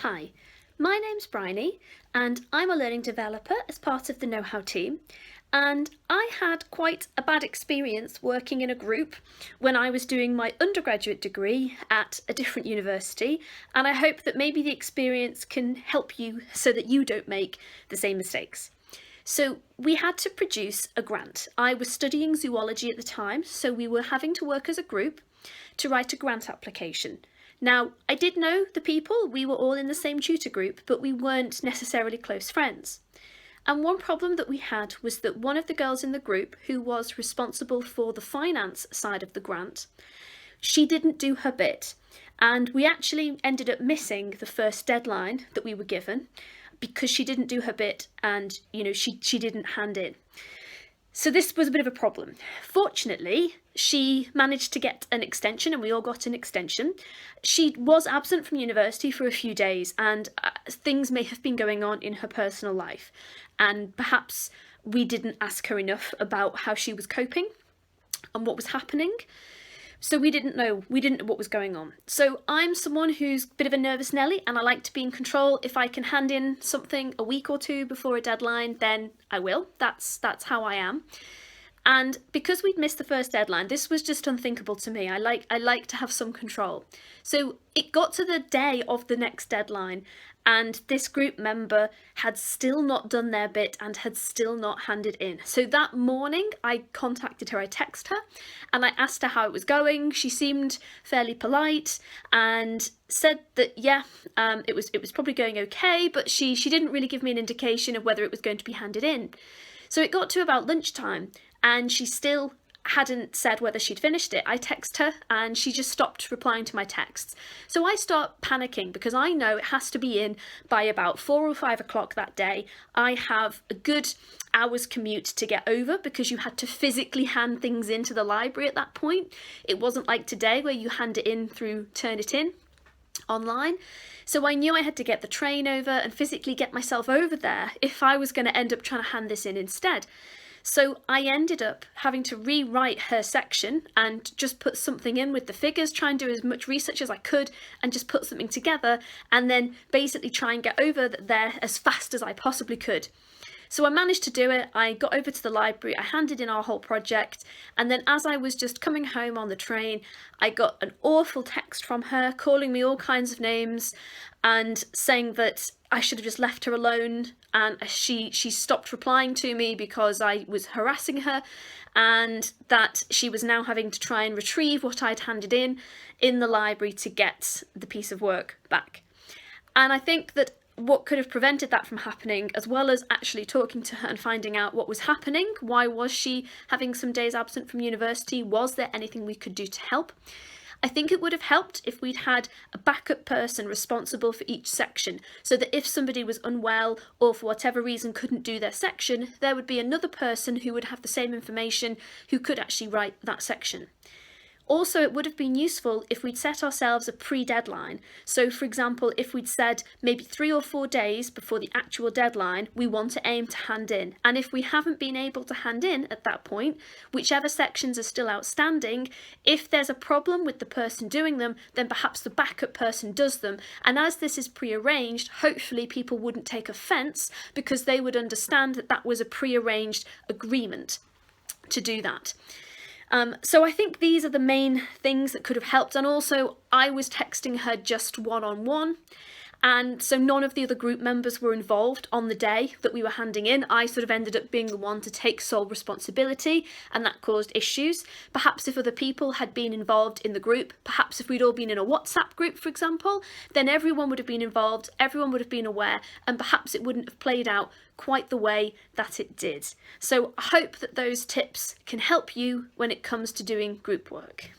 Hi, my name's Bryony and I'm a learning developer as part of the KnowHow team, and I had quite a bad experience working in a group when I was doing my undergraduate degree at a different university, and I hope that maybe the experience can help you so that you don't make the same mistakes. So we had to produce a grant. I was studying zoology at the time, so we were having to work as a group to write a grant application. Now, I did know the people, we were all in the same tutor group, but we weren't necessarily close friends. And one problem that we had was that one of the girls in the group, who was responsible for the finance side of the grant, she didn't do her bit. And we actually ended up missing the first deadline that we were given because she didn't do her bit and, she didn't hand in. So this was a bit of a problem. Fortunately, she managed to get an extension and we all got an extension. She was absent from university for a few days and things may have been going on in her personal life. And perhaps we didn't ask her enough about how she was coping and what was happening. So we didn't know what was going on. So I'm someone who's a bit of a nervous Nelly and I like to be in control. If I can hand in something a week or two before a deadline, then I will. That's how I am. And because we'd missed the first deadline, this was just unthinkable to me. I like to have some control. So it got to the day of the next deadline and this group member had still not done their bit and had still not handed in. So that morning I contacted her, I texted her and I asked her how it was going. She seemed fairly polite and said that it was probably going okay, but she didn't really give me an indication of whether it was going to be handed in. So it got to about lunchtime and she still hadn't said whether she'd finished it. I texted her and she just stopped replying to my texts. So I start panicking because I know it has to be in by about 4 or 5 o'clock that day. I have a good hour's commute to get over because you had to physically hand things into the library at that point. It wasn't like today where you hand it in through Turnitin online. So I knew I had to get the train over and physically get myself over there if I was going to end up trying to hand this in instead. So I ended up having to rewrite her section and just put something in with the figures, try and do as much research as I could and just put something together and then basically try and get over there as fast as I possibly could. So I managed to do it. I got over to the library, I handed in our whole project, and then as I was just coming home on the train, I got an awful text from her calling me all kinds of names and saying that I should have just left her alone, and she stopped replying to me because I was harassing her, and that she was now having to try and retrieve what I'd handed in the library to get the piece of work back. And I think that what could have prevented that from happening, as well as actually talking to her and finding out what was happening, why was she having some days absent from university, was there anything we could do to help? I think it would have helped if we'd had a backup person responsible for each section, so that if somebody was unwell or for whatever reason couldn't do their section, there would be another person who would have the same information who could actually write that section. Also, it would have been useful if we'd set ourselves a pre-deadline. So, for example, if we'd said maybe 3 or 4 days before the actual deadline, we want to aim to hand in. And if we haven't been able to hand in at that point, whichever sections are still outstanding, if there's a problem with the person doing them, then perhaps the backup person does them. And as this is pre-arranged, hopefully people wouldn't take offence because they would understand that that was a pre-arranged agreement to do that. So I think these are the main things that could have helped, and also I was texting her just one-on-one, and so none of the other group members were involved on the day that we were handing in. I sort of ended up being the one to take sole responsibility, and that caused issues. Perhaps if other people had been involved in the group, perhaps if we'd all been in a WhatsApp group, for example, then everyone would have been involved, everyone would have been aware, and perhaps it wouldn't have played out quite the way that it did. So I hope that those tips can help you when it comes to doing group work.